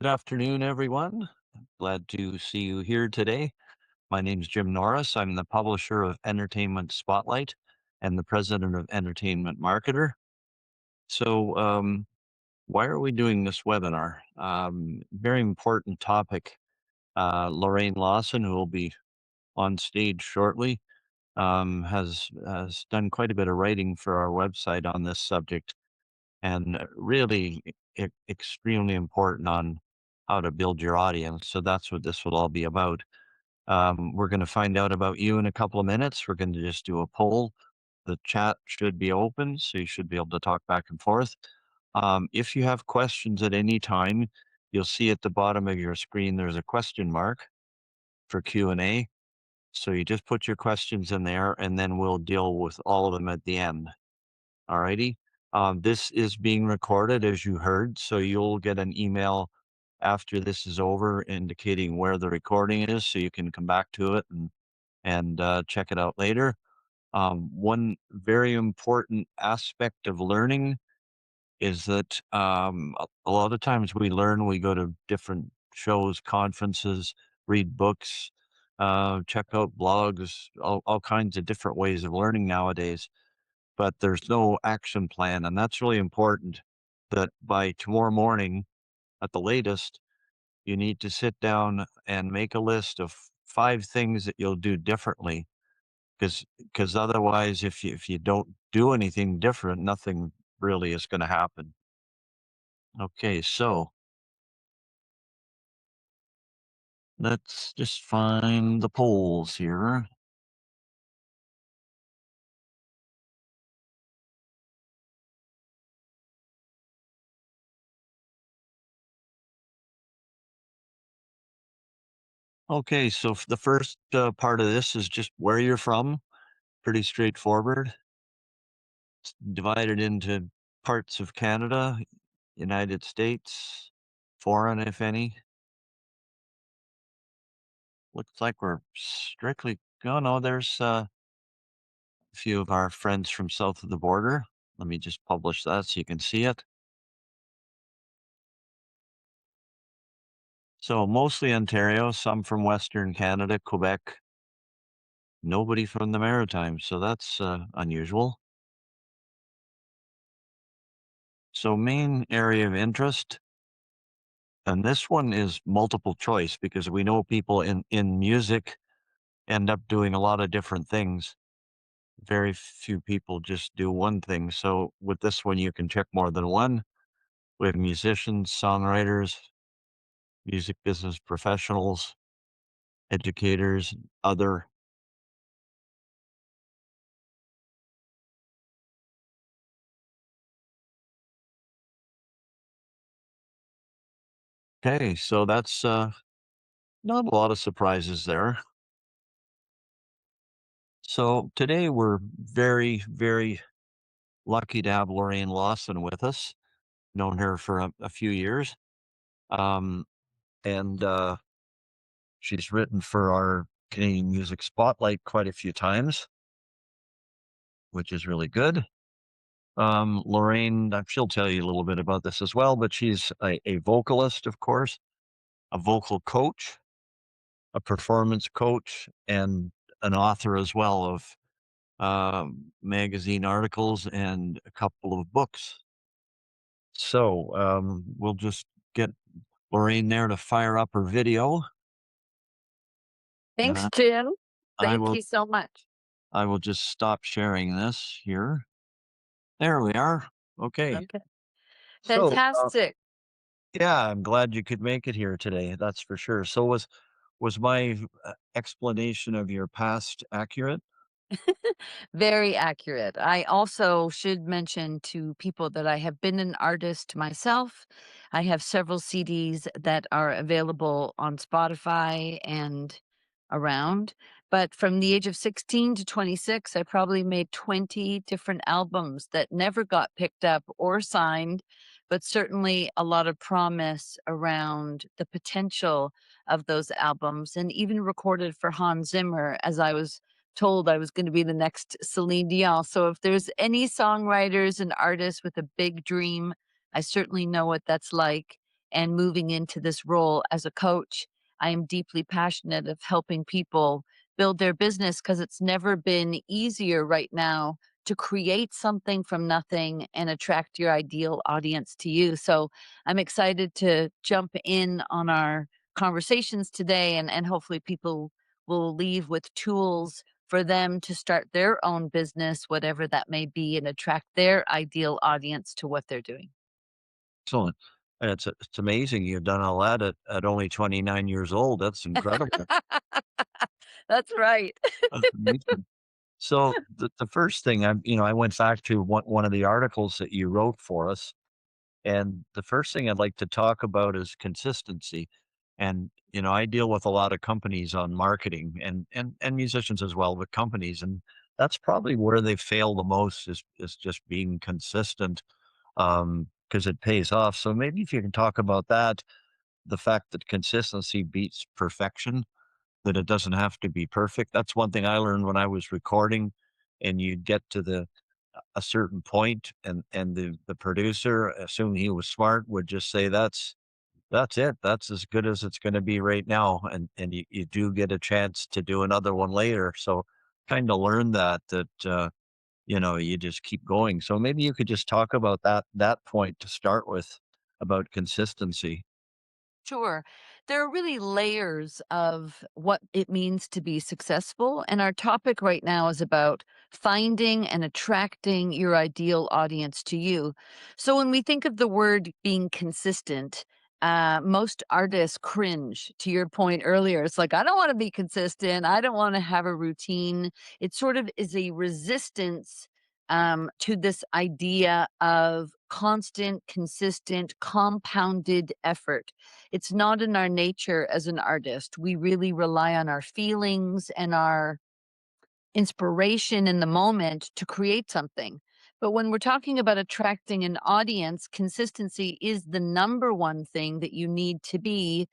Good afternoon, everyone. Glad to see you here today. My name's Jim Norris. I'm the publisher of Entertainment Spotlight and the president of Entertainment Marketer. So, why are we doing this webinar? Very important topic. Lorraine Lawson, who will be on stage shortly, has done quite a bit of writing for our website on this subject, and really extremely important on how to build your audience. So that's what this will all be about. We're going to find out about you in a couple of minutes. We're going to just do a poll. The chat should be open, so you should be able to talk back and forth. If you have questions at any time, you'll see at the bottom of your screen there's a question mark for Q&A. So you just put your questions in there, and then we'll deal with all of them at the end. Alrighty. This is being recorded, as you heard, so you'll get an email after this is over indicating where the recording is, so you can come back to it and check it out later. One very important aspect of learning is that a lot of times we learn, we go to different shows, conferences, read books, check out blogs, all kinds of different ways of learning nowadays, but there's no action plan. And that's really important that by tomorrow morning at the latest, you need to sit down and make a list of 5 things that you'll do differently. Because otherwise, if you don't do anything different, nothing really is going to happen. Okay, so let's just find the polls here. Okay, so the first part of this is just where you're from. Pretty straightforward. Divided into parts of Canada, United States, foreign, if any. Looks like we're strictly, oh no, there's a few of our friends from south of the border. Let me just publish that so you can see it. So mostly Ontario, some from Western Canada, Quebec, nobody from the Maritimes. So that's unusual. So main area of interest, and this one is multiple choice because we know people in music end up doing a lot of different things. Very few people just do one thing. So with this one, you can check more than one. We have musicians, songwriters, music business professionals, educators, other. Okay, so that's not a lot of surprises there. So today we're very, very lucky to have Lorraine Lawson with us. Known her for a few years. Um, and she's written for our Canadian Music Spotlight quite a few times, which is really good. Lorraine, she'll tell you a little bit about this as well, but she's a vocalist, of course, a vocal coach, a performance coach, and an author as well of magazine articles and a couple of books. So we'll just get Lorraine there to fire up her video, and Thanks, Jim. I Thank will you so much. I will just stop sharing this here. There we are. Okay. Okay. So, Fantastic. yeah, I'm glad you could make it here today. That's for sure. So was my explanation of your past accurate? Very accurate. I also should mention to people that I have been an artist myself. I have several CDs that are available on Spotify and around. But from the age of 16 to 26, I probably made 20 different albums that never got picked up or signed, but certainly a lot of promise around the potential of those albums, and even recorded for Hans Zimmer as I was told I was gonna be the next Celine Dion. So if there's any songwriters and artists with a big dream, I certainly know what that's like, and moving into this role as a coach, I am deeply passionate of helping people build their business because it's never been easier right now to create something from nothing and attract your ideal audience to you. So I'm excited to jump in on our conversations today, and hopefully people will leave with tools for them to start their own business, whatever that may be, and attract their ideal audience to what they're doing. Excellent. And it's amazing you've done all that at only 29 years old. That's incredible. That's right. That's amazing. So the first thing I went back to one of the articles that you wrote for us, and the first thing I'd like to talk about is consistency. And I deal with a lot of companies on marketing and musicians as well, but companies, and that's probably where they fail the most is just being consistent, because it pays off. So maybe if you can talk about that, the fact that consistency beats perfection, that it doesn't have to be perfect. That's one thing I learned when I was recording, and you'd get to a certain point, and the producer, assuming he was smart, would just say, "That's it. That's as good as it's gonna be right now," and you do get a chance to do another one later. So kinda learn that you just keep going. So maybe you could just talk about that point to start with, about consistency. Sure. There are really layers of what it means to be successful. And our topic right now is about finding and attracting your ideal audience to you. So when we think of the word being consistent, most artists cringe to your point earlier. It's like, I don't want to be consistent. I don't want to have a routine. It sort of is a resistance to this idea of constant, consistent, compounded effort. It's not in our nature as an artist. We really rely on our feelings and our inspiration in the moment to create something. But when we're talking about attracting an audience, consistency is the number one thing that you need to be,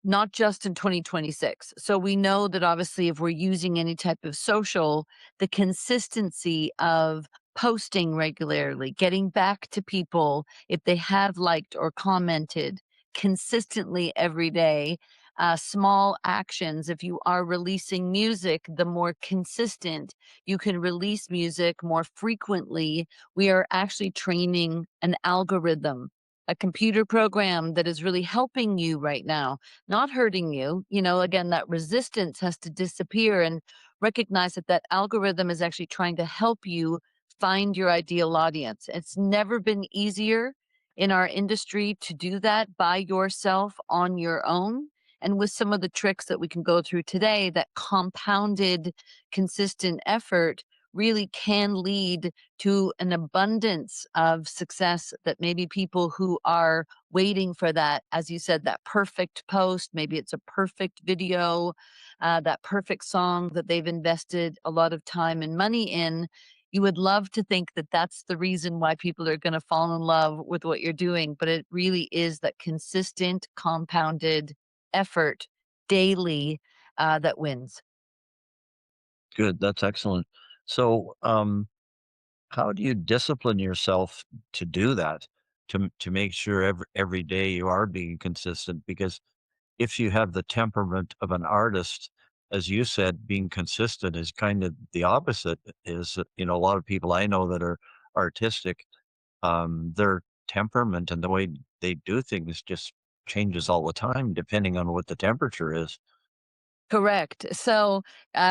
not just in 2026. So we know that obviously if we're using any type of social, the consistency of posting regularly, getting back to people if they have liked or commented consistently every day, small actions. If you are releasing music, the more consistent you can release music more frequently, we are actually training an algorithm, a computer program that is really helping you right now, not hurting you. Again, that resistance has to disappear and recognize that that algorithm is actually trying to help you find your ideal audience. It's never been easier in our industry to do that by yourself on your own. And with some of the tricks that we can go through today, that compounded, consistent effort really can lead to an abundance of success that maybe people who are waiting for that, as you said, that perfect post, maybe it's a perfect video, that perfect song that they've invested a lot of time and money in. You would love to think that that's the reason why people are going to fall in love with what you're doing, but it really is that consistent, compounded effort daily that wins. Good, that's excellent. So, how do you discipline yourself to do that? To make sure every day you are being consistent? Because if you have the temperament of an artist, as you said, being consistent is kind of the opposite. Is that, a lot of people I know that are artistic, their temperament and the way they do things just changes all the time depending on what the temperature is. Correct. So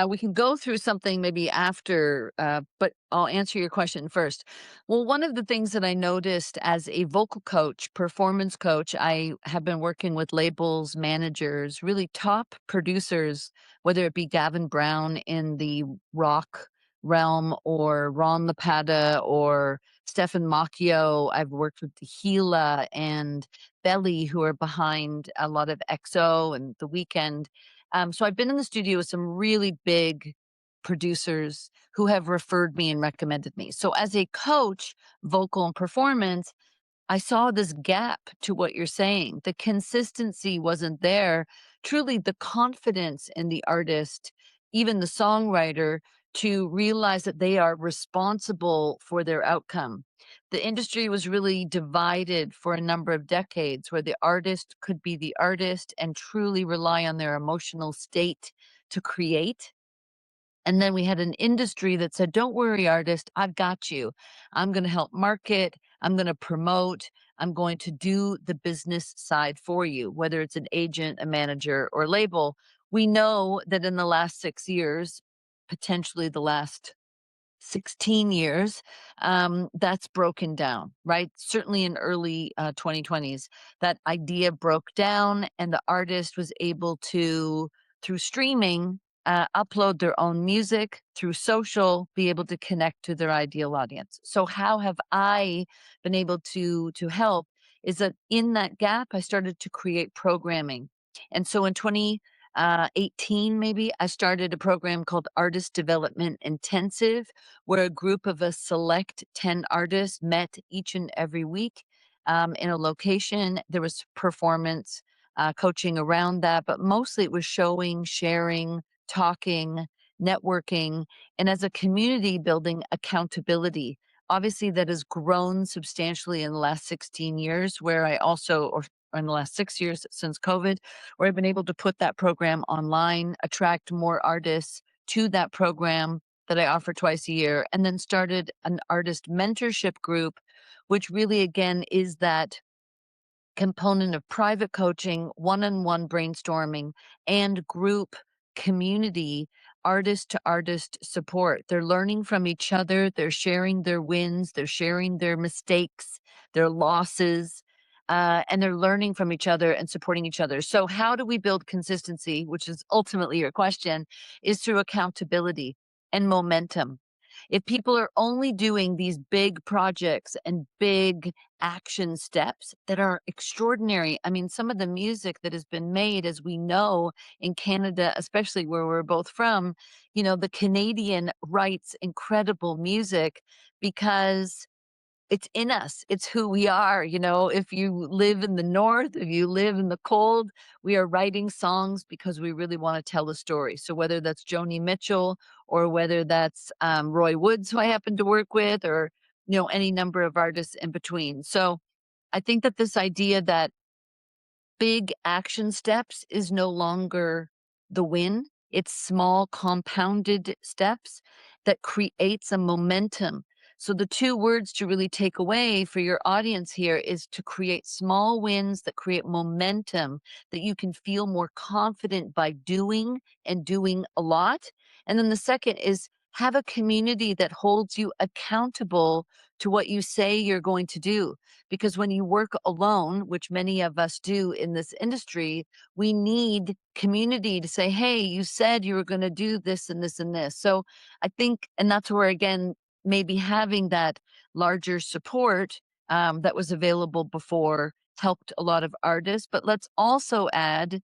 we can go through something maybe after, but I'll answer your question first. Well, one of the things that I noticed as a vocal coach, performance coach, I have been working with labels, managers, really top producers, whether it be Gavin Brown in the rock realm or Ron LaPata or Stefan Macchio. I've worked with the Gila and Belly, who are behind a lot of XO and The Weekend. So I've been in the studio with some really big producers who have referred me and recommended me. So as a coach, vocal and performance, I saw this gap to what you're saying. The consistency wasn't there. Truly, the confidence in the artist, even the songwriter, to realize that they are responsible for their outcome. The industry was really divided for a number of decades where the artist could be the artist and truly rely on their emotional state to create. And then we had an industry that said, "Don't worry, artist, I've got you. I'm going to help market. I'm going to promote. I'm going to do the business side for you," whether it's an agent, a manager, or label. We know that in the last 6 years, potentially the last 16 years, that's broken down, right? Certainly in early 2020s, that idea broke down, and the artist was able to, through streaming, upload their own music through social, be able to connect to their ideal audience. So, how have I been able to help? Is that in that gap, I started to create programming, and so in 2018, maybe I started a program called Artist Development Intensive where a group of a select 10 artists met each and every week in a location. There was performance coaching around that, but mostly it was showing, sharing, talking, networking, and as a community building accountability. Obviously, that has grown substantially in the last 16 years, where I also, or in the last 6 years since COVID, where I've been able to put that program online, attract more artists to that program that I offer twice a year, and then started an artist mentorship group, which really, again, is that component of private coaching, one-on-one brainstorming, and group community artist to artist support. They're learning from each other, they're sharing their wins, they're sharing their mistakes, their losses, and they're learning from each other and supporting each other. So, how do we build consistency, which is ultimately your question, is through accountability and momentum. If people are only doing these big projects and big action steps that are extraordinary. I mean, some of the music that has been made, as we know, in Canada, especially where we're both from, the Canadian writes incredible music because it's in us. It's who we are. If you live in the north, if you live in the cold, we are writing songs because we really want to tell a story. So whether that's Joni Mitchell or whether that's Roy Woods, who I happen to work with, or any number of artists in between. So I think that this idea that big action steps is no longer the win. It's small compounded steps that creates a momentum. So the two words to really take away for your audience here is to create small wins that create momentum that you can feel more confident by doing and doing a lot. And then the second is have a community that holds you accountable to what you say you're going to do, because when you work alone, which many of us do in this industry, we need community to say, "Hey, you said you were going to do this and this and this." So I think, and that's where again, maybe having that larger support that was available before helped a lot of artists. But let's also add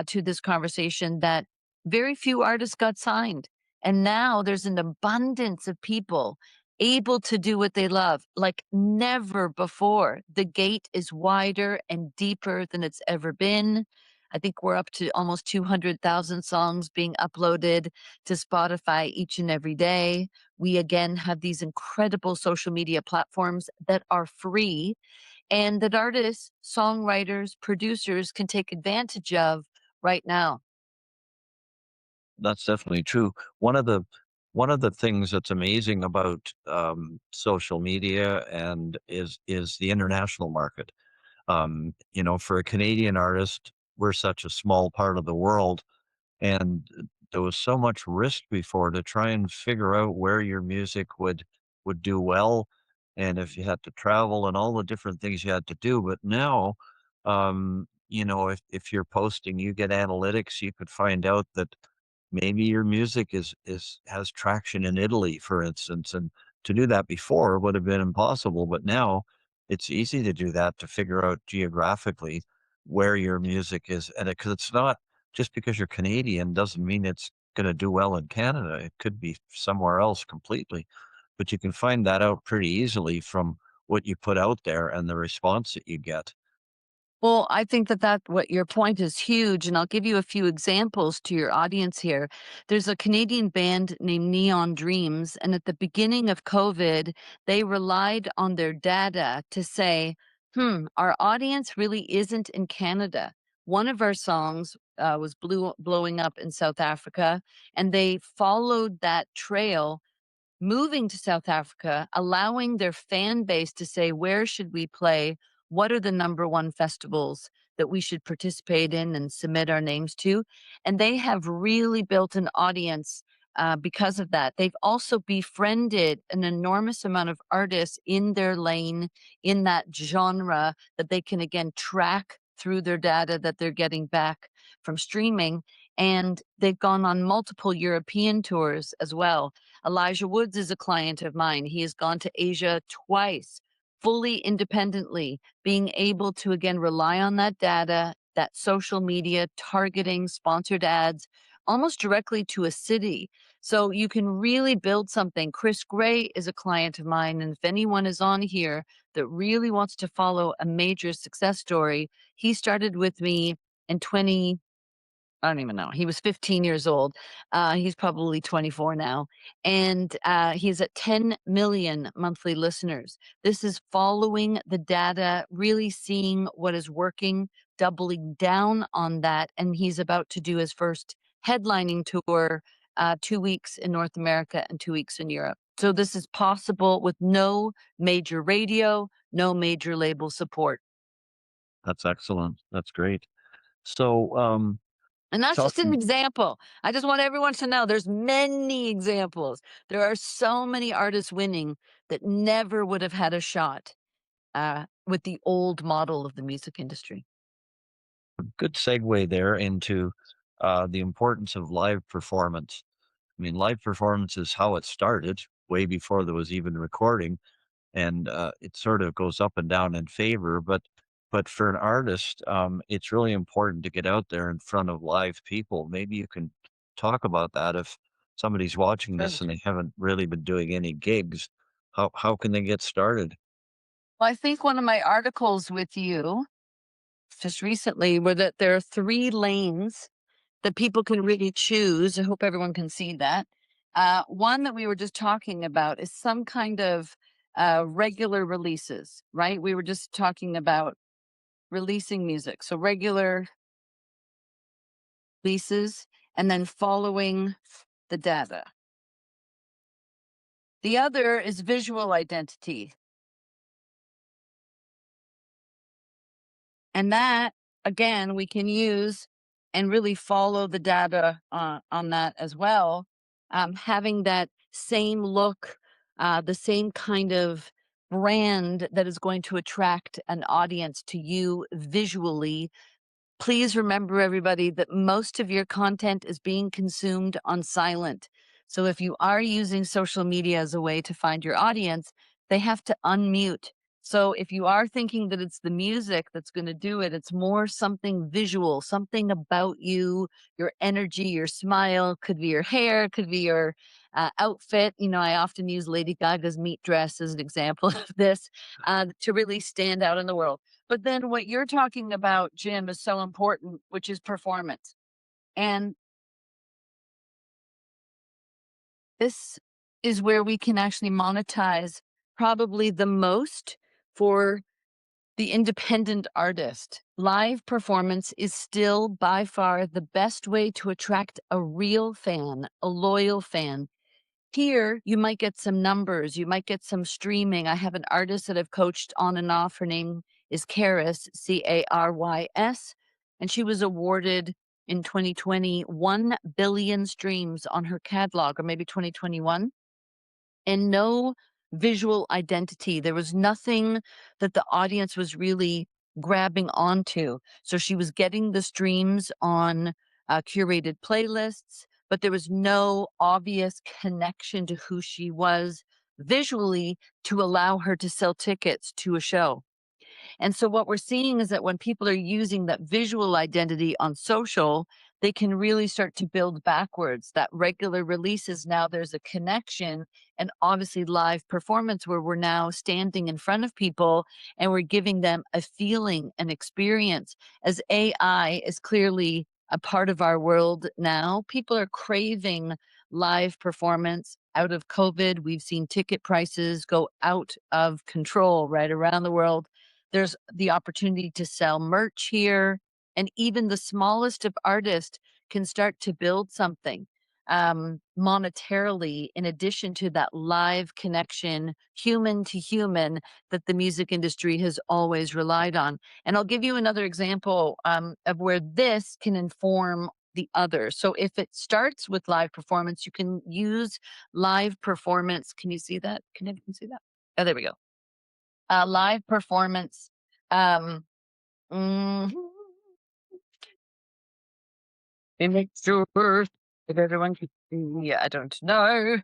to this conversation that very few artists got signed. And now there's an abundance of people able to do what they love like never before. The gate is wider and deeper than it's ever been. I think we're up to almost 200,000 songs being uploaded to Spotify each and every day. We again have these incredible social media platforms that are free and that artists, songwriters, producers can take advantage of right now. That's definitely true. One of the things that's amazing about social media and is the international market. For a Canadian artist, we're such a small part of the world, and there was so much risk before to try and figure out where your music would do well, and if you had to travel and all the different things you had to do. But now, if you're posting, you get analytics, you could find out that maybe your music is has traction in Italy, for instance, and to do that before would have been impossible, but now it's easy to do that, to figure out geographically where your music is, and because it's not just because you're Canadian doesn't mean it's gonna do well in Canada. It could be somewhere else completely, but you can find that out pretty easily from what you put out there and the response that you get. Well, I think that what your point is huge, and I'll give you a few examples to your audience here. There's a Canadian band named Neon Dreams, and at the beginning of COVID, they relied on their data to say, our audience really isn't in Canada. One of our songs was blowing up in South Africa, and they followed that trail moving to South Africa, allowing their fan base to say, "Where should we play? What are the number 1 festivals that we should participate in and submit our names to?" And they have really built an audience, because of that. They've also befriended an enormous amount of artists in their lane, in that genre that they can again track through their data that they're getting back from streaming, and they've gone on multiple European tours as well. Elijah Woods is a client of mine. He has gone to Asia twice, fully independently, being able to again rely on that data, that social media, targeting, sponsored ads, almost directly to a city. So you can really build something. Chris Gray is a client of mine. And if anyone is on here that really wants to follow a major success story, he started with me in 20, I don't even know. He was 15 years old. He's probably 24 now, and he's at 10 million monthly listeners. This is following the data, really seeing what is working, doubling down on that, and he's about to do his first headlining tour, 2 weeks in North America and 2 weeks in Europe. So this is possible with no major radio, no major label support. That's excellent. That's great. So, And that's just an talking example. I just want everyone to know there's many examples. There are so many artists winning that never would have had a shot with the old model of the music industry. good segue there into the importance of live performance. I mean, live performance is how it started way before there was even recording, and it sort of goes up and down in favor. But for an artist, it's really important to get out there in front of live people. Maybe you can talk about that if somebody's watching Sure. this and they haven't really been doing any gigs. How can they get started? Well, I think one of my articles with you just recently were that there are 3 lanes that people can really choose. I hope everyone can see that. One that we were just talking about is some kind of regular releases, right? We were just talking about releasing music. So regular releases and then following the data. The other is visual identity. And that, again, we can use and really follow the data on that as well. Having that same look, the same kind of brand that is going to attract an audience to you visually. Please remember, everybody, that most of your content is being consumed on silent. So if you are using social media as a way to find your audience, they have to unmute. So if you are thinking that it's the music that's going to do it, it's more something visual, something about you, your energy, your smile, could be your hair, could be your outfit. I often use Lady Gaga's meat dress as an example of this to really stand out in the world. But then what you're talking about, Jim, is so important, which is performance. And this is where we can actually monetize probably the most for the independent artist. Live performance is still by far the best way to attract a real fan, a loyal fan. Here, you might get some numbers, you might get some streaming. I have an artist that I've coached on and off. Her name is Caris, Carys, and she was awarded in 2020 1 billion streams on her catalog, or maybe 2021, and no visual identity. There was nothing that the audience was really grabbing onto. So she was getting the streams on curated playlists, but there was no obvious connection to who she was visually to allow her to sell tickets to a show. And so what we're seeing is that when people are using that visual identity on social, they can really start to build backwards. That regular releases, now there's a connection, and obviously live performance where we're now standing in front of people and we're giving them a feeling, an experience. As AI is clearly a part of our world now, people are craving live performance. Out of COVID, we've seen ticket prices go out of control right around the world. There's the opportunity to sell merch here, and even the smallest of artists can start to build something monetarily, in addition to that live connection, human to human, that the music industry has always relied on. And I'll give you another example of where this can inform the other. So if it starts with live performance, you can use live performance. Can you see that? Can anyone see that? Oh, there we go. Live performance. Um, mhm. It makes sure if everyone can see. Yeah, I don't know.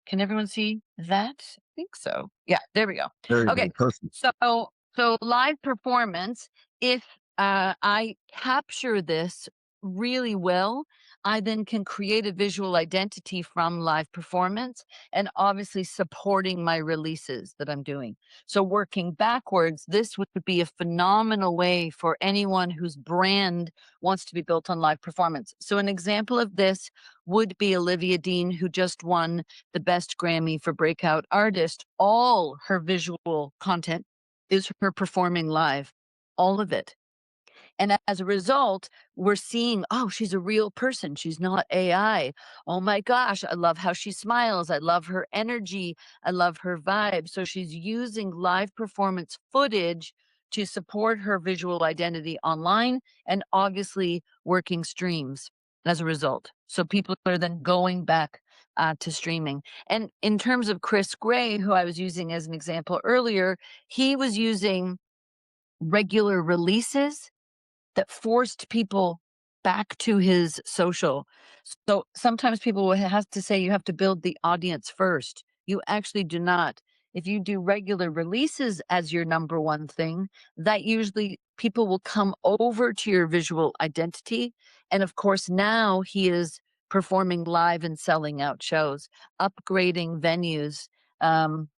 Can everyone see that? I think so. Yeah, there we go. Very Okay. good. Perfect. So live performance, if I capture this really well, I then can create a visual identity from live performance and obviously supporting my releases that I'm doing. So working backwards, this would be a phenomenal way for anyone whose brand wants to be built on live performance. So an example of this would be Olivia Dean, who just won the Best Grammy for Breakout Artist. All her visual content is her performing live, all of it. And as a result, we're seeing, oh, she's a real person. She's not AI. Oh my gosh, I love how she smiles. I love her energy. I love her vibe. So she's using live performance footage to support her visual identity online, and obviously working streams as a result. So people are then going back to streaming. And in terms of Chris Gray, who I was using as an example earlier, he was using regular releases that forced people back to his social. So sometimes people will have to say you have to build the audience first. You actually do not. If you do regular releases as your number one thing, that usually people will come over to your visual identity. And of course, now he is performing live and selling out shows, upgrading venues.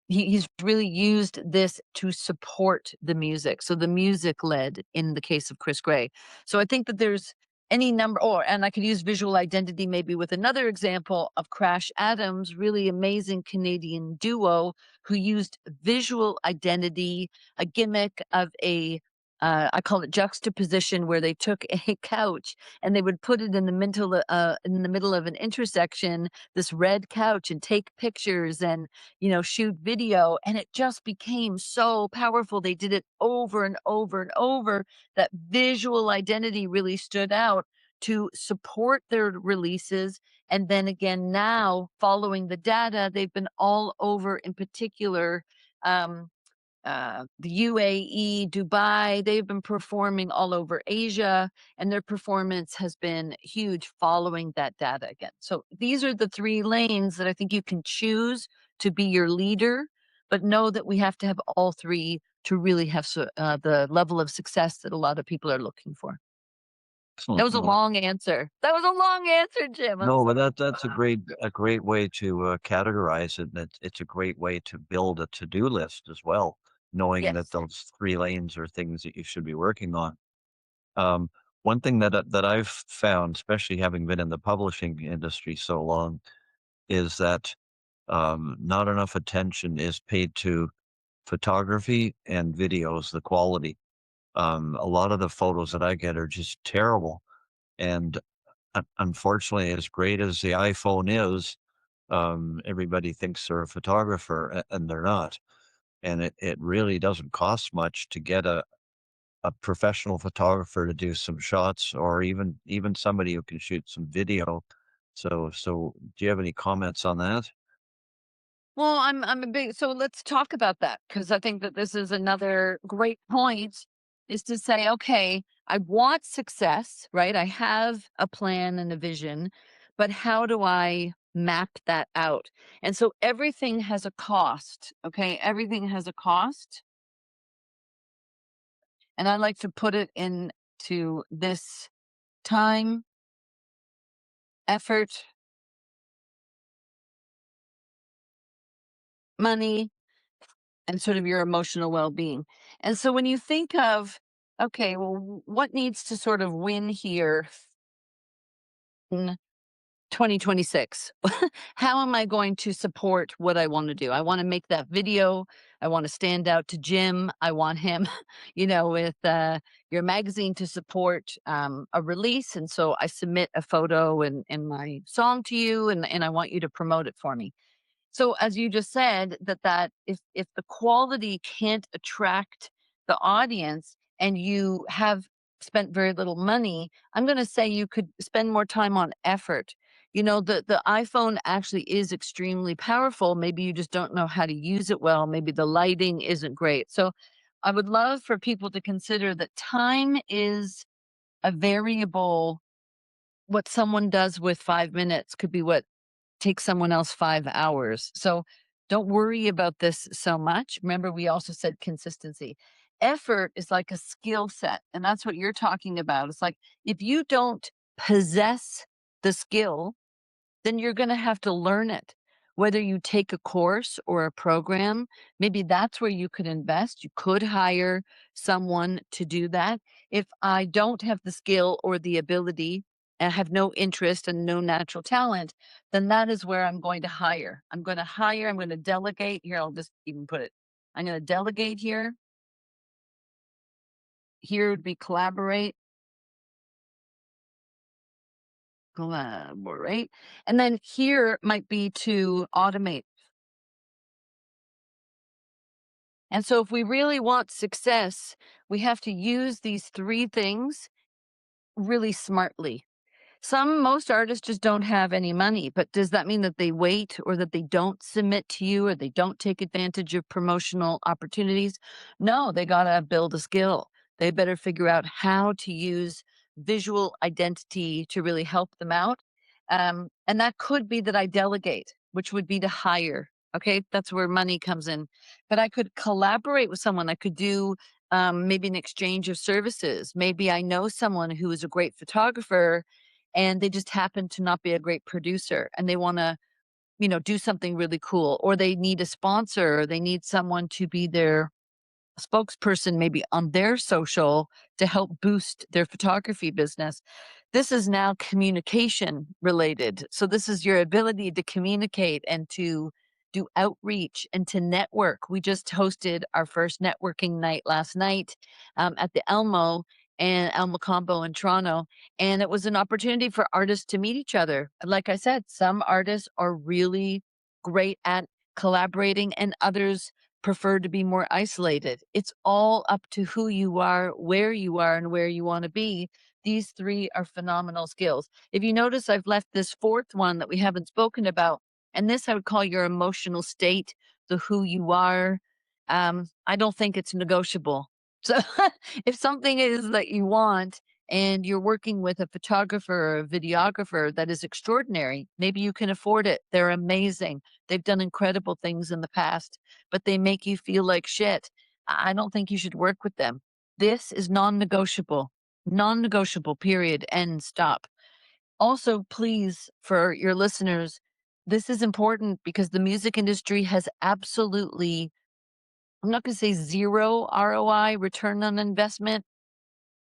He's really used this to support the music. So the music led in the case of Chris Gray. So I think that there's any number, or and I could use visual identity maybe with another example of Crash Adams, really amazing Canadian duo who used visual identity, a gimmick of a I call it juxtaposition, where they took a couch and they would put it in the middle of an intersection, this red couch, and take pictures and shoot video, and it just became so powerful. They did it over and over and over. That visual identity really stood out to support their releases. And then again, now following the data, they've been all over, in particular, um, the UAE, Dubai. They've been performing all over Asia, and their performance has been huge following that data again. So these are the three lanes that I think you can choose to be your leader, but know that we have to have all three to really have the level of success that a lot of people are looking for. That Excellent. was a No, long answer. That was a long answer, Jim. I'm no, but sorry. that's a great way to categorize it. And it's a great way to build a to-do list as well, knowing that Yes. those three lanes are things that you should be working on. Um, One thing that I've found, especially having been in the publishing industry so long, is that not enough attention is paid to photography and videos, the quality. A lot of the photos that I get are just terrible, and unfortunately, as great as the iPhone is, everybody thinks they're a photographer, and they're not. And it really doesn't cost much to get a professional photographer to do some shots, or even somebody who can shoot some video. So do you have any comments on that? Well, I'm a big, so let's talk about that, because I think that this is another great point, is to say, okay, I want success, right? I have a plan and a vision, but how do I map that out? And so everything has a cost, okay? Everything has a cost. And I like to put it into this time, effort, money, and sort of your emotional well-being. And so when you think of, okay, well, what needs to sort of win here in 2026? How am I going to support what I want to do? I want to make that video. I want to stand out to Jim. I want him, with your magazine to support a release. And so I submit a photo and my song to you, and I want you to promote it for me. So as you just said, that if the quality can't attract the audience and you have spent very little money, I'm going to say you could spend more time on effort. The iPhone actually is extremely powerful. Maybe you just don't know how to use it well. Maybe the lighting isn't great. So I would love for people to consider that time is a variable. What someone does with 5 minutes could be what take someone else 5 hours. So don't worry about this so much. Remember, we also said consistency. Effort is like a skill set, and that's what you're talking about. It's like if you don't possess the skill, then you're gonna have to learn it. Whether you take a course or a program, maybe that's where you could invest. You could hire someone to do that. If I don't have the skill or the ability and have no interest and no natural talent, then that is where I'm going to hire. I'm gonna delegate. Here, I'll just even put it. I'm gonna delegate here. Here would be collaborate. And then here might be to automate. And so if we really want success, we have to use these 3 things really smartly. Most artists just don't have any money, but does that mean that they wait or that they don't submit to you or they don't take advantage of promotional opportunities? No, they gotta build a skill. They better figure out how to use visual identity to really help them out. And that could be that I delegate, which would be to hire. Okay, that's where money comes in. But I could collaborate with someone. I could do maybe an exchange of services. Maybe I know someone who is a great photographer and they just happen to not be a great producer and they want to, do something really cool, or they need a sponsor, or they need someone to be their spokesperson maybe on their social to help boost their photography business. This is now communication related. So this is your ability to communicate and to do outreach and to network. We just hosted our first networking night last night at the Elmo Combo in Toronto. And it was an opportunity for artists to meet each other. Like I said, some artists are really great at collaborating and others prefer to be more isolated. It's all up to who you are, and where you want to be. These 3 are phenomenal skills. If you notice, I've left this 4th one that we haven't spoken about, and this I would call your emotional state, the who you are. I don't think it's negotiable. So if something is that you want and you're working with a photographer or a videographer that is extraordinary, maybe you can afford it. They're amazing. They've done incredible things in the past, but they make you feel like shit. I don't think you should work with them. This is non-negotiable. Non-negotiable, period, end, stop. Also, please, for your listeners, this is important because the music industry has absolutely, I'm not going to say zero ROI, return on investment,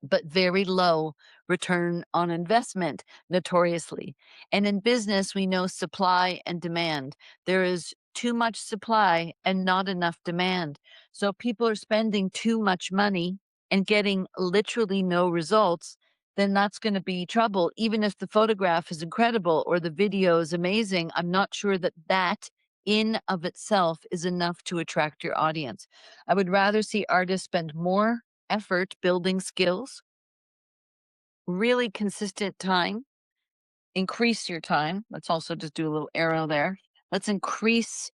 but very low return on investment notoriously. And in business, we know supply and demand. There is too much supply and not enough demand. So people are spending too much money and getting literally no results, then that's going to be trouble. Even if the photograph is incredible or the video is amazing, I'm not sure that that in of itself is enough to attract your audience. I would rather see artists spend more effort building skills, really consistent time, increase your time. Let's also just do a little arrow there. Let's increase,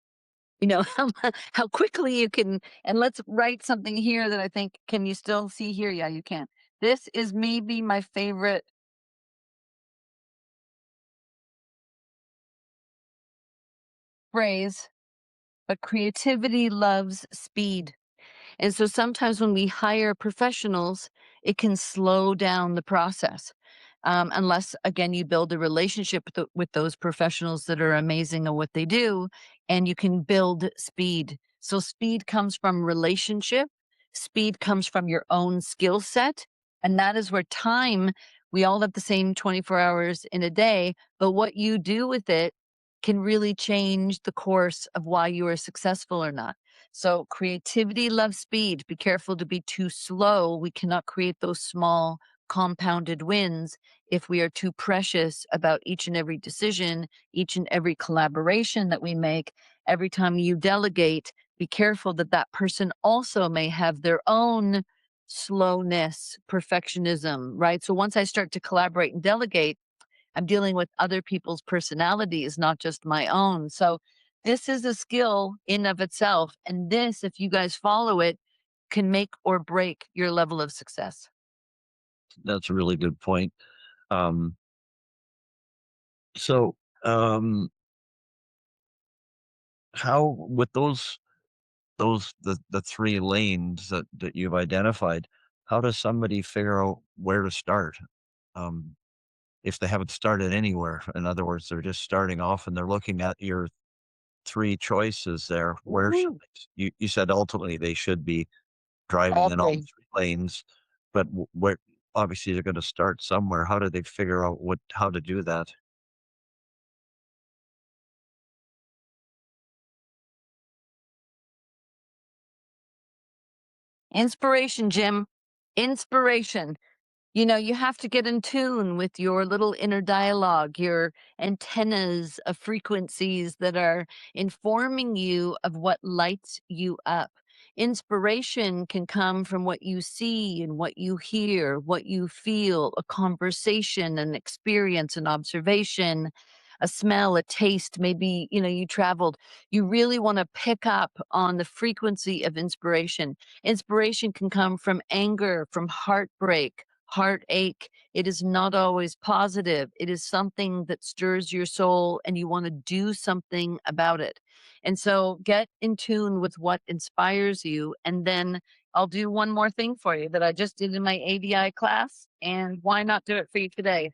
how quickly you can, and let's write something here that I think, can you still see here? Yeah, you can. This is maybe my favorite phrase, but creativity loves speed. And so sometimes when we hire professionals, it can slow down the process. unless again you build a relationship with those professionals that are amazing at what they do, and you can build speed. So speed comes from relationship, speed comes from your own skill set, and that is where time, we all have the same 24 hours in a day, but what you do with it can really change the course of why you are successful or not. So creativity loves speed. Be careful to be too slow. We cannot create those small compounded wins if we are too precious about each and every decision, each and every collaboration that we make. Every time you delegate, be careful that that person also may have their own slowness, perfectionism, right? So once I start to collaborate and delegate, I'm dealing with other people's personalities, not just my own. So this is a skill in of itself. And this, if you guys follow it, can make or break your level of success. That's a really good point. Um, so, um, how with those the 3 lanes that you've identified, how does somebody figure out where to start? Um, if they haven't started anywhere, in other words, they're just starting off and they're looking at your 3 choices there, where should Woo! you said ultimately they should be driving All in all three. 3 lanes, but where obviously they're gonna start somewhere. How do they figure out how to do that? Inspiration, Jim. Inspiration. You know, you have to get in tune with your little inner dialogue, your antennas of frequencies that are informing you of what lights you up. Inspiration can come from what you see and what you hear, what you feel, a conversation, an experience, an observation, a smell, a taste. Maybe, you know, you traveled. You really want to pick up on the frequency of inspiration. Inspiration can come from anger, from heartbreak, heartache. It is not always positive. It is something that stirs your soul and you want to do something about it. And so get in tune with what inspires you. And then I'll do one more thing for you that I just did in my ADI class. And why not do it for you today?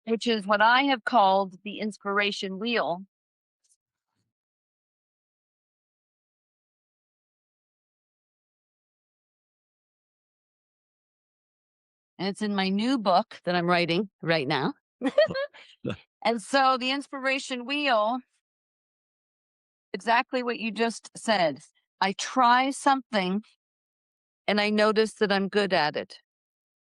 Which is what I have called the inspiration wheel. And it's in my new book that I'm writing right now. And so the inspiration wheel, exactly what you just said. I try something and I notice that I'm good at it.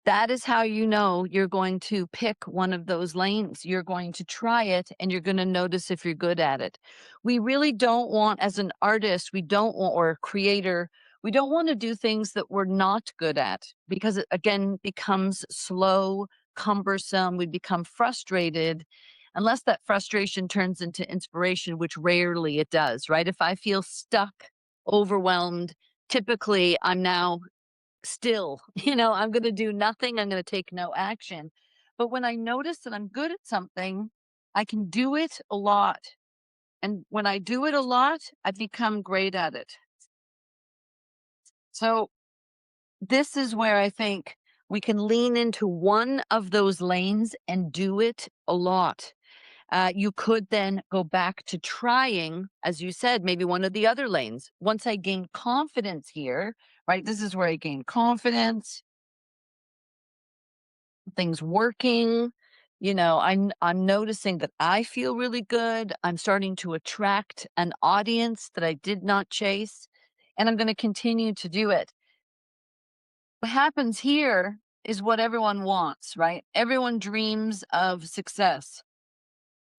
That is how you know you're going to pick one of those lanes. You're going to try it and you're going to notice if you're good at it. We really don't want, as an artist, we don't want, or a creator, we don't want to do things that we're not good at because it again becomes slow, cumbersome. We become frustrated unless that frustration turns into inspiration, which rarely it does, right? If I feel stuck, overwhelmed, typically I'm now still, I'm going to do nothing. I'm going to take no action. But when I notice that I'm good at something, I can do it a lot. And when I do it a lot, I become great at it. So this is where I think we can lean into one of those lanes and do it a lot. You could then go back to trying, as you said, maybe one of the other lanes. Once I gain confidence here, right? This is where I gain confidence, things working. I'm noticing that I feel really good. I'm starting to attract an audience that I did not chase, and I'm going to continue to do it. What happens here is what everyone wants, right? Everyone dreams of success.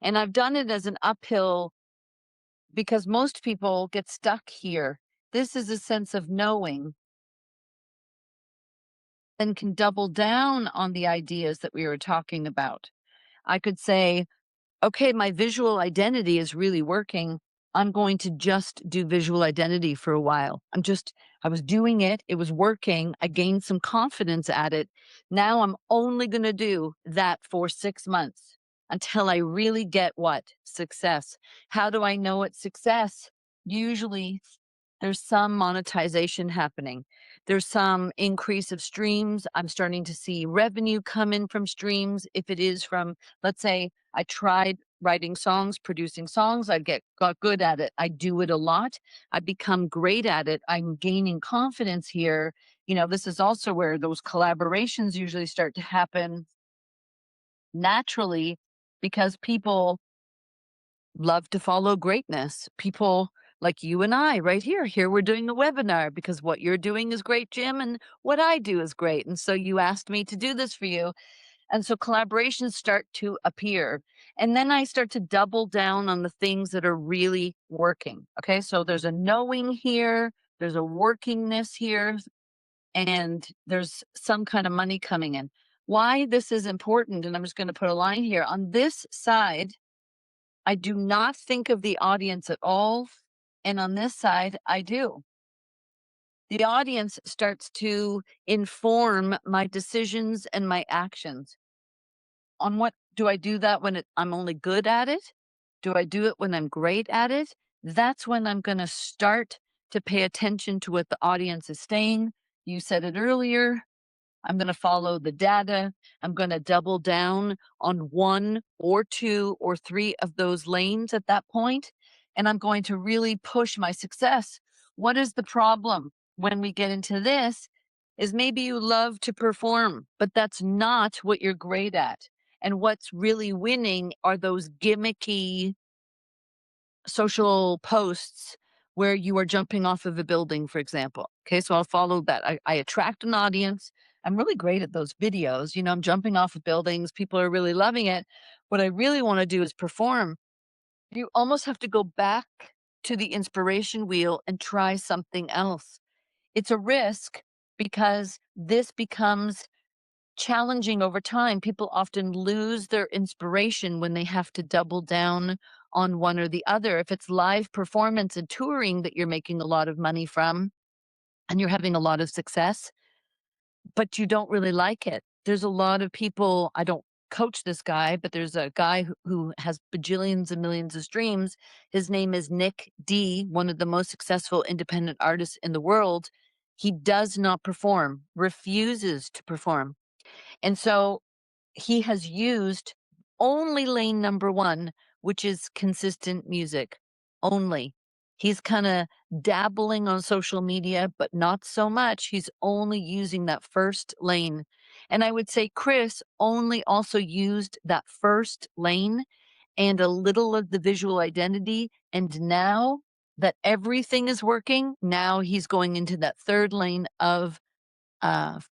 And I've done it as an uphill because most people get stuck here. This is a sense of knowing and can double down on the ideas that we were talking about. I could say, okay, my visual identity is really working. I'm going to just do visual identity for a while. I was doing it. It was working. I gained some confidence at it. Now I'm only going to do that for 6 months until I really get what? Success. How do I know it's success? Usually there's some monetization happening. There's some increase of streams. I'm starting to see revenue come in from streams. If it is from, let's say, I tried writing songs, producing songs, got good at it. I do it a lot. I become great at it. I'm gaining confidence here. This is also where those collaborations usually start to happen naturally because people love to follow greatness. People like you and I right here. Here we're doing a webinar because what you're doing is great, Jim, and what I do is great. And so you asked me to do this for you. And so collaborations start to appear. And then I start to double down on the things that are really working. Okay. So there's a knowing here, there's a workingness here, and there's some kind of money coming in. Why this is important, and I'm just going to put a line here on this side, I do not think of the audience at all. And on this side, I do. The audience starts to inform my decisions and my actions. On what do I do that when I'm only good at it? Do I do it when I'm great at it? That's when I'm going to start to pay attention to what the audience is saying. You said it earlier. I'm going to follow the data. I'm going to double down on one or two or three of those lanes at that point, and I'm going to really push my success. What is the problem when we get into this? Is maybe you love to perform, but that's not what you're great at. And what's really winning are those gimmicky social posts where you are jumping off of a building, for example. Okay, so I'll follow that. I attract an audience. I'm really great at those videos. I'm jumping off of buildings. People are really loving it. What I really want to do is perform. You almost have to go back to the inspiration wheel and try something else. It's a risk because this becomes challenging over time. People often lose their inspiration when they have to double down on one or the other. If it's live performance and touring that you're making a lot of money from and you're having a lot of success, but you don't really like it. There's a lot of people, I don't coach this guy, but there's a guy who has bajillions and millions of streams. His name is Nick D, one of the most successful independent artists in the world. He does not perform, refuses to perform. And so he has used only lane number 1, which is consistent music, only. He's kinda dabbling on social media, but not so much. He's only using that first lane. And I would say Chris only also used that first lane and a little of the visual identity, and now that everything is working, now he's going into that 3rd lane of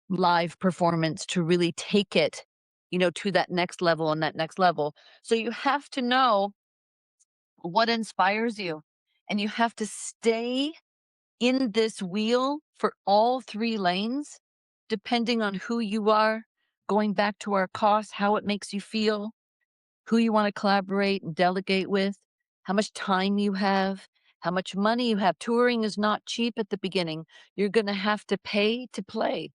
live performance to really take it, to that next level and that next level. So you have to know what inspires you, and you have to stay in this wheel for all 3 lanes, depending on who you are, going back to our costs, how it makes you feel, who you want to collaborate and delegate with, how much time you have, how much money you have. Touring is not cheap at the beginning. You're going to have to pay to play.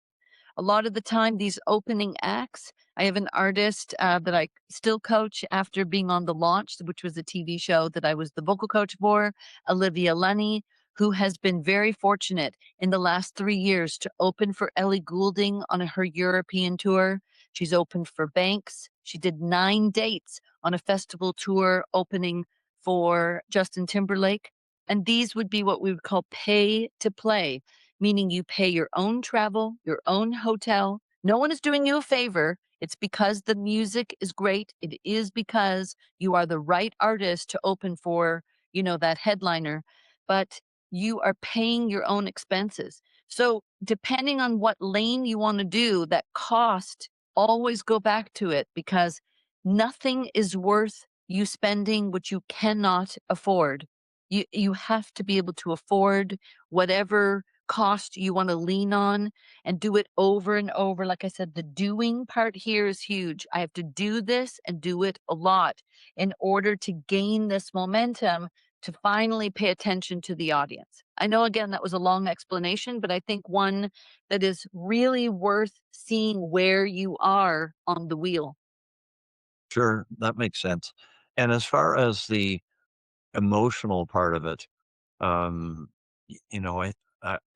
A lot of the time, these opening acts, I have an artist that I still coach after being on The Launch, which was a TV show that I was the vocal coach for, Olivia Lunny, who has been very fortunate in the last 3 years to open for Ellie Goulding on her European tour. She's opened for Banks. She did 9 dates on a festival tour opening for Justin Timberlake. And these would be what we would call pay to play, meaning you pay your own travel, your own hotel. No one is doing you a favor. It's because the music is great. It is because you are the right artist to open for, that headliner, but you are paying your own expenses. So depending on what lane you want to do, that cost, always go back to it because nothing is worth you spending what you cannot afford. You have to be able to afford whatever cost you want to lean on and do it over and over. Like I said, the doing part here is huge. I have to do this and do it a lot in order to gain this momentum to finally pay attention to the audience. I know, again, that was a long explanation, but I think one that is really worth seeing where you are on the wheel. Sure, that makes sense. And as far as the emotional part of it, um, y you know,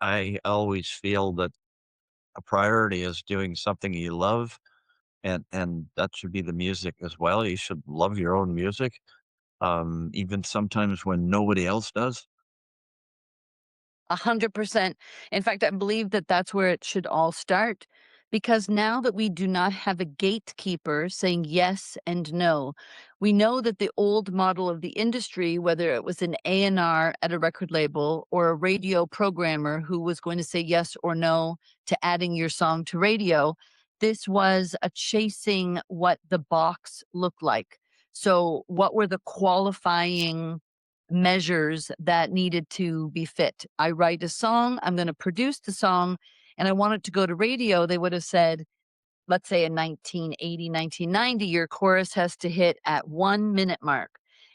I always feel that a priority is doing something you love, and that should be the music as well. You should love your own music, even sometimes when nobody else does. 100%. In fact, I believe that that's where it should all start because now that we do not have a gatekeeper saying yes and no, we know that the old model of the industry, whether it was an A&R at a record label or a radio programmer who was going to say yes or no to adding your song to radio, this was a chasing what the box looked like. So, what were the qualifying measures that needed to be fit? I write a song, I'm going to produce the song, and I want it to go to radio. They would have said, let's say in 1980, 1990, your chorus has to hit at 1 minute mark.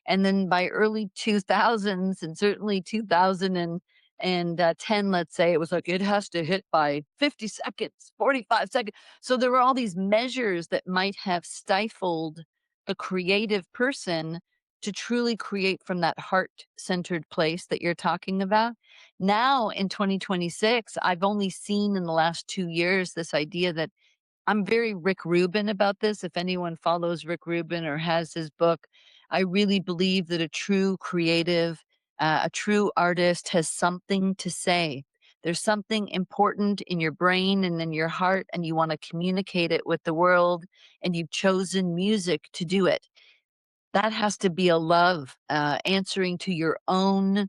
And then by early 2000s and certainly 2010, let's say, it was like, it has to hit by 50 seconds, 45 seconds. So there were all these measures that might have stifled a creative person to truly create from that heart centered place that you're talking about. Now in 2026, I've only seen in the last 2 years this idea that I'm very Rick Rubin about this. If anyone follows Rick Rubin or has his book, I really believe that a true creative, a true artist has something to say. There's something important in your brain and in your heart, and you want to communicate it with the world, and you've chosen music to do it. That has to be a love, answering to your own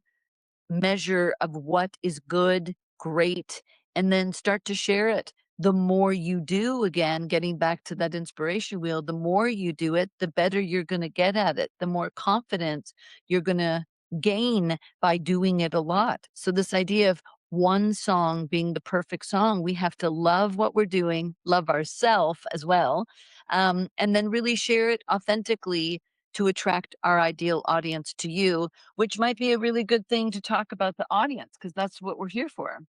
measure of what is good, great, and then start to share it. The more you do, again, getting back to that inspiration wheel, the more you do it, the better you're going to get at it, the more confidence you're going to gain by doing it a lot. So, this idea of one song being the perfect song, we have to love what we're doing, love ourselves as well, and then really share it authentically to attract our ideal audience to you, which might be a really good thing to talk about the audience because that's what we're here for.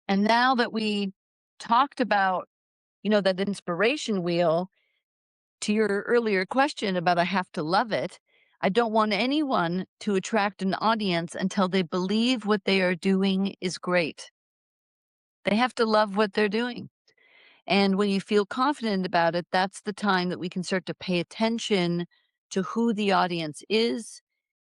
And now that we talked about, that inspiration wheel, to your earlier question about I have to love it, I don't want anyone to attract an audience until they believe what they are doing is great. They have to love what they're doing. And when you feel confident about it, that's the time that we can start to pay attention to who the audience is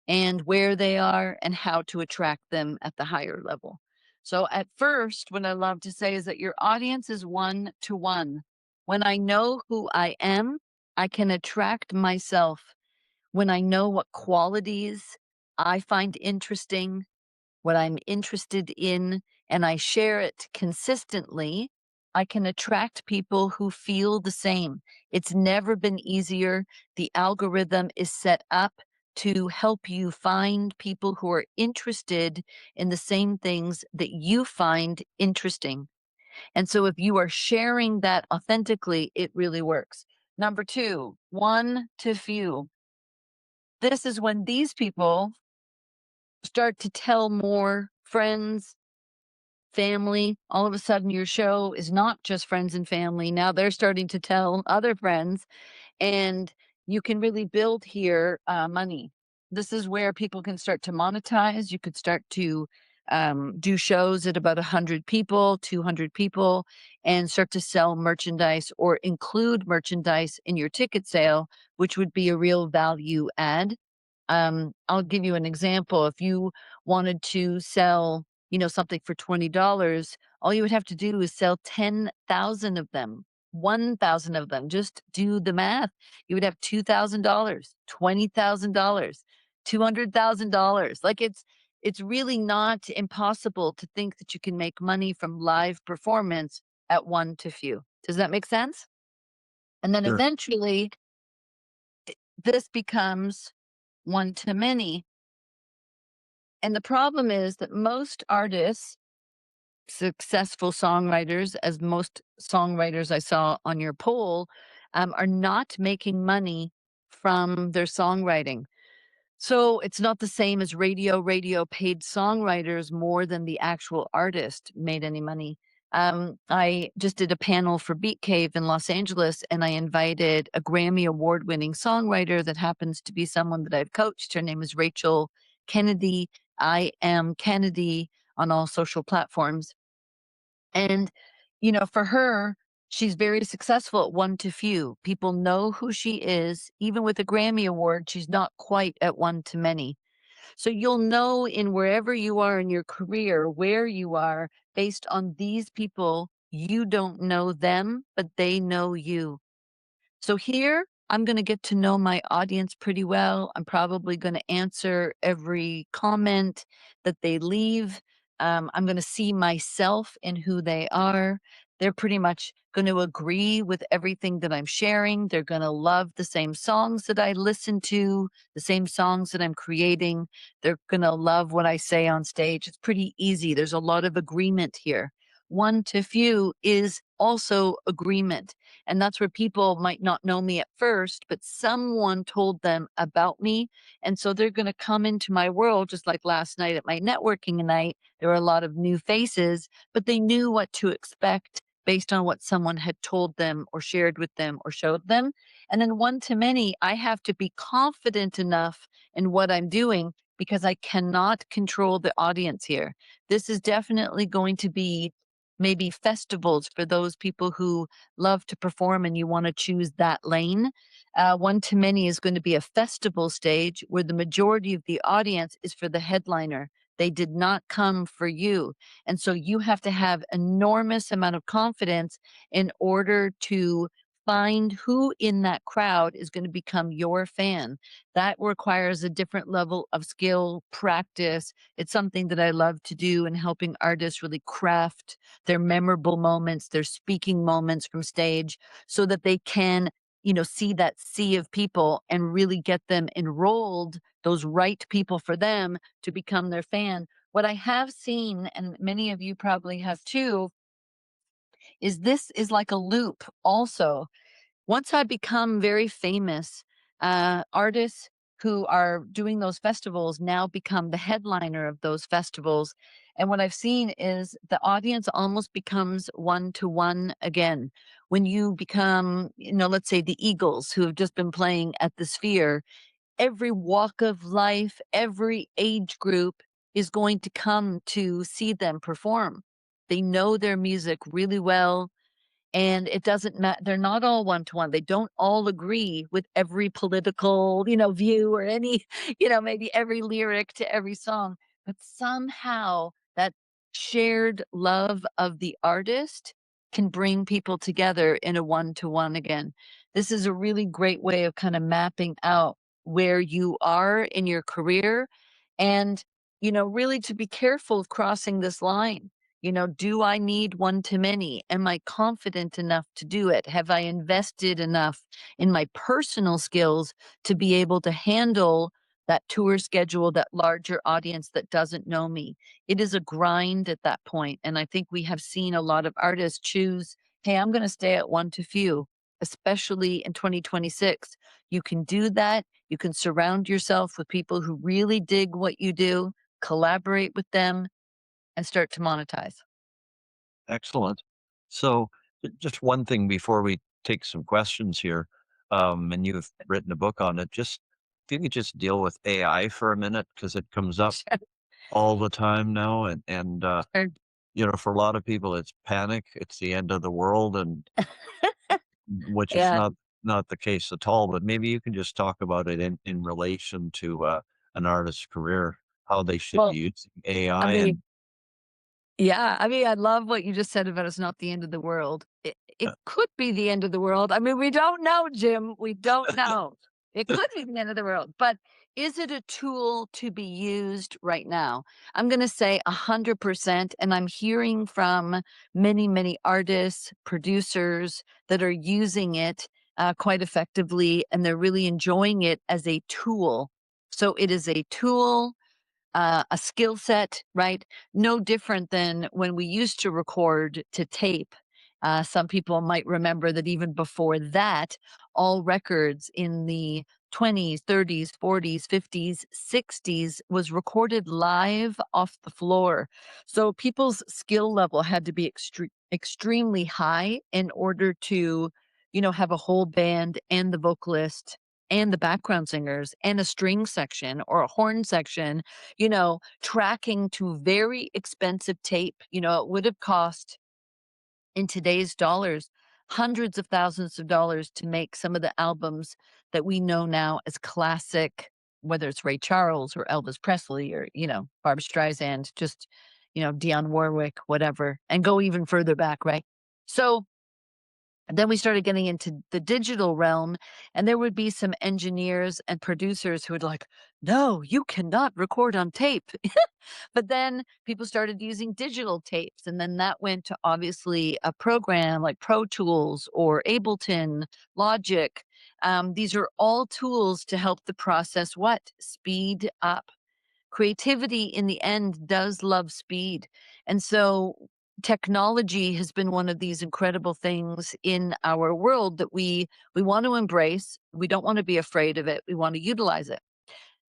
and where they are and how to attract them at the higher level. So, at first, what I love to say is that your audience is one to one. When I know who I am, I can attract myself. When I know what qualities I find interesting, what I'm interested in, and I share it consistently, I can attract people who feel the same. It's never been easier. The algorithm is set up to help you find people who are interested in the same things that you find interesting. And so if you are sharing that authentically, it really works. Number two, one to few. This is when these people start to tell more friends, family. All of a sudden, your show is not just friends and family. Now they're starting to tell other friends, and you can really build here money. This is where people can start to monetize. You could start to do shows at about 100 people, 200 people, and start to sell merchandise or include merchandise in your ticket sale, which would be a real value add. I'll give you an example. If you wanted to sell, something for $20, all you would have to do is sell 10,000 of them, 1,000 of them. Just do the math. You would have $2,000, $20,000, $200,000. Like it's really not impossible to think that you can make money from live performance at one to few. Does that make sense? And then Sure. eventually this becomes one to many. And the problem is that most artists, successful songwriters, as most songwriters I saw on your poll, are not making money from their songwriting. So it's not the same as radio. Radio paid songwriters more than the actual artist made any money. I just did a panel for Beat Cave in Los Angeles, and I invited a Grammy award winning songwriter that happens to be someone that I've coached. Her name is Rachel Kennedy. I am Kennedy on all social platforms. And, for her, she's very successful at one to few. People know who she is. Even with a Grammy Award, she's not quite at one to many. So you'll know in wherever you are in your career where you are based on these people. You don't know them, but they know you. So here, I'm going to get to know my audience pretty well. I'm probably going to answer every comment that they leave. I'm going to see myself in who they are. They're pretty much going to agree with everything that I'm sharing. They're going to love the same songs that I listen to, the same songs that I'm creating. They're going to love what I say on stage. It's pretty easy. There's a lot of agreement here. One to few is also agreement. And that's where people might not know me at first, but someone told them about me. And so they're going to come into my world, just like last night at my networking night. There were a lot of new faces, but they knew what to expect based on what someone had told them or shared with them or showed them. And then one to many, I have to be confident enough in what I'm doing because I cannot control the audience here. This is definitely going to be maybe festivals for those people who love to perform and you want to choose that lane. One to many is going to be a festival stage where the majority of the audience is for the headliner. They did not come for you. And so you have to have enormous amount of confidence in order to find who in that crowd is going to become your fan. That requires a different level of skill, practice. It's something that I love to do in helping artists really craft their memorable moments, their speaking moments from stage so that they can, see that sea of people and really get them enrolled, those right people for them to become their fan. What I have seen, and many of you probably have too, is this is like a loop also. Once I become very famous, artists who are doing those festivals now become the headliner of those festivals. And what I've seen is the audience almost becomes one to one again. When you become, let's say the Eagles who have just been playing at the Sphere, every walk of life, every age group is going to come to see them perform. They know their music really well, and it doesn't matter. They're not all one to one. They don't all agree with every political, view or any, maybe every lyric to every song, but somehow that shared love of the artist can bring people together in a one to one again. This is a really great way of kind of mapping out where you are in your career and, really to be careful of crossing this line. Do I need one to many? Am I confident enough to do it? Have I invested enough in my personal skills to be able to handle that tour schedule, that larger audience that doesn't know me? It is a grind at that point. And I think we have seen a lot of artists choose, hey, I'm going to stay at one to few, especially in 2026. You can do that. You can surround yourself with people who really dig what you do, collaborate with them, and start to monetize. Excellent. So, just one thing before we take some questions here, and you've written a book on it. Just if you could just deal with AI for a minute, because it comes up Sure, all the time now, and sure. for a lot of people, it's panic. It's the end of the world, and which is Yeah. not the case at all. But maybe you can just talk about it in relation to an artist's career, how they should be Well, using I AI, mean and yeah, I mean, I love what you just said about it's not the end of the world. It uh, could be the end of the world. I mean, we don't know, Jim. We don't know. It could be the end of the world, but is it a tool to be used right now? I'm going to say 100%. And I'm hearing from many, many artists, producers that are using it quite effectively, and they're really enjoying it as a tool. So it is a tool, a skill set, right? No different than when we used to record to tape. Some people might remember that even before that, all records in the 20s, 30s, 40s, 50s, 60s was recorded live off the floor. So people's skill level had to be extremely high in order to, have a whole band and the vocalist and the background singers and a string section or a horn section, tracking to very expensive tape. It would have cost in today's dollars hundreds of thousands of dollars to make some of the albums that we know now as classic, whether it's Ray Charles or Elvis Presley or, Barbra Streisand, just, Dionne Warwick, whatever, and go even further back, right? So then we started getting into the digital realm, and there would be some engineers and producers who would like, no, you cannot record on tape. But then people started using digital tapes, and then that went to obviously a program like Pro Tools or Ableton, Logic. These are all tools to help the process what? Speed up. Creativity in the end does love speed. And so technology has been one of these incredible things in our world that we want to embrace. We don't want to be afraid of it. We want to utilize it.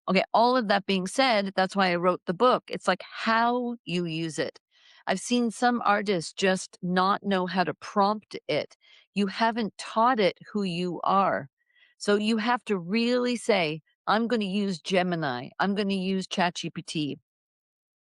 Okay, all of that being said, that's why I wrote the book. It's like how you use it. I've seen some artists just not know how to prompt it. You haven't taught it who you are. So you have to really say, I'm going to use Gemini. I'm going to use ChatGPT.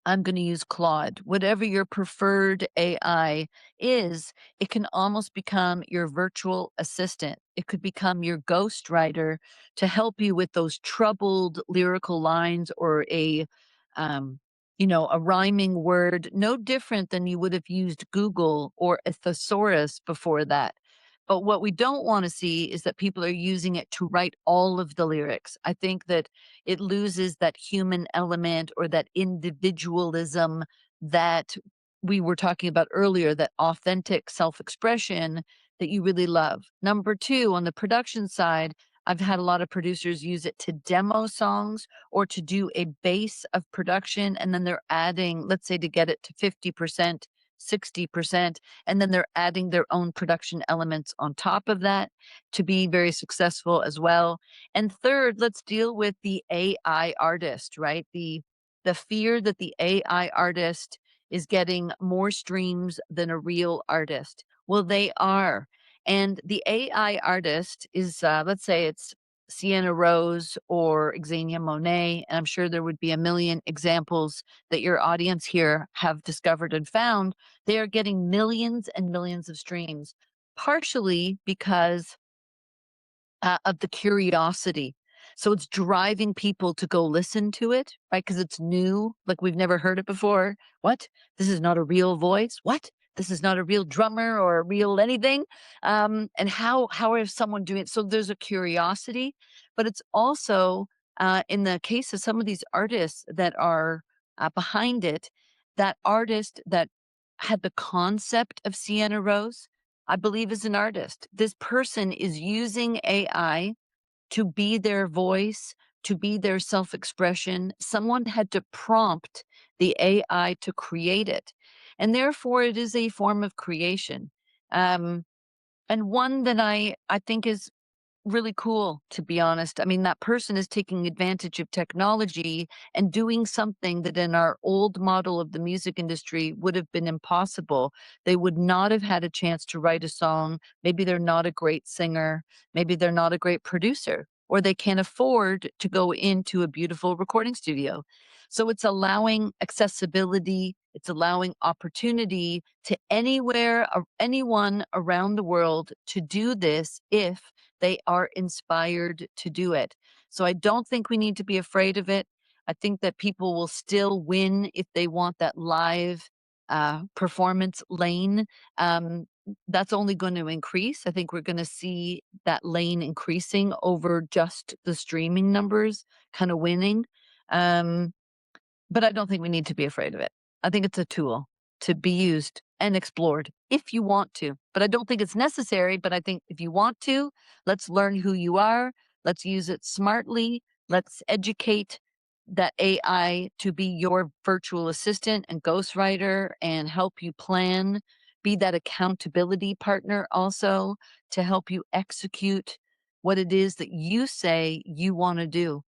I'm gonna use Claude. Whatever your preferred AI is, it can almost become your virtual assistant. It could become your ghostwriter to help you with those troubled lyrical lines or um, a rhyming word, no different than you would have used Google or a thesaurus before that. But what we don't want to see is that people are using it to write all of the lyrics. I think that it loses that human element or that individualism that we were talking about earlier, that authentic self expression that you really love. Number two, on the production side, I've had a lot of producers use it to demo songs or to do a base of production. And then they're adding, let's say, to get it to 50%, 60%, and then they're adding their own production elements on top of that to be very successful as well. And third, let's deal with the AI artist, right? The fear that the AI artist is getting more streams than a real artist. Well, they are. And the AI artist is, let's say it's Sienna Rose or Xenia Monet, and I'm sure there would be a million examples that your audience here have discovered and found. They are getting millions and millions of streams, partially because of the curiosity. So it's driving people to go listen to it, right? Because it's new, like we've never heard it before. What? This is not a real voice. What? This is not a real drummer or a real anything. And how is someone doing it? So there's a curiosity, but it's also in the case of some of these artists that are behind it, that artist that had the concept of Sienna Rose, I believe is an artist. This person is using AI to be their voice, to be their self-expression. Someone had to prompt the AI to create it. And therefore it is a form of creation. Um, and one that I think is really cool, to be honest. I mean, that person is taking advantage of technology and doing something that in our old model of the music industry would have been impossible. They would not have had a chance to write a song. Maybe they're not a great singer. Maybe they're not a great producer, or they can't afford to go into a beautiful recording studio. So it's allowing accessibility, it's allowing opportunity to anyone around the world to do this if they are inspired to do it. So I don't think we need to be afraid of it. I think that people will still win if they want that live performance lane. Um, that's only going to increase. I think we're going to see that lane increasing over just the streaming numbers kind of winning. Um, but I don't think we need to be afraid of it. I think it's a tool to be used and explored if you want to. But I don't think it's necessary. But I think if you want to, let's learn who you are. Let's use it smartly. Let's educate that AI to be your virtual assistant and ghostwriter and help you plan. Be that accountability partner also to help you execute what it is that you say you want to do.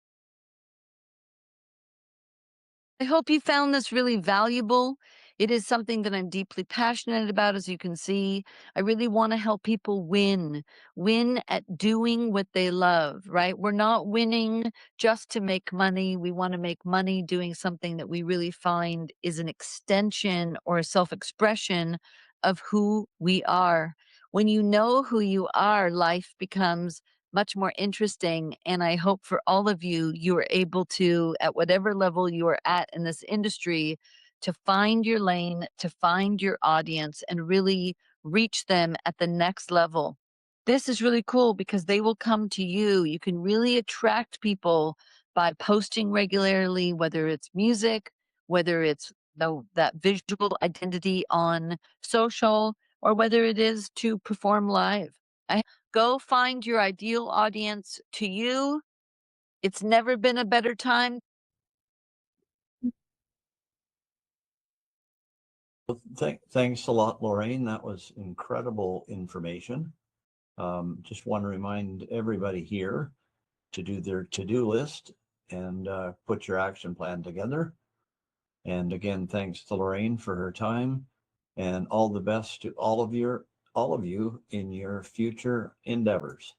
I hope you found this really valuable. It is something that I'm deeply passionate about, as you can see. I really wanna help people win at doing what they love, right? We're not winning just to make money. We wanna make money doing something that we really find is an extension or a self-expression of who we are. When you know who you are, life becomes much more interesting, and I hope for all of you, you are able to, at whatever level you are at in this industry, to find your lane, to find your audience, and really reach them at the next level. This is really cool because they will come to you. You can really attract people by posting regularly, whether it's music, whether it's that visual identity on social, or whether it is to perform live. Go find your ideal audience to you. It's never been a better time. Well, thanks a lot, Lorraine. That was incredible information. Just want to remind everybody here to do their to-do list and put your action plan together. And again, thanks to Lorraine for her time, and all the best to all of you in your future endeavors.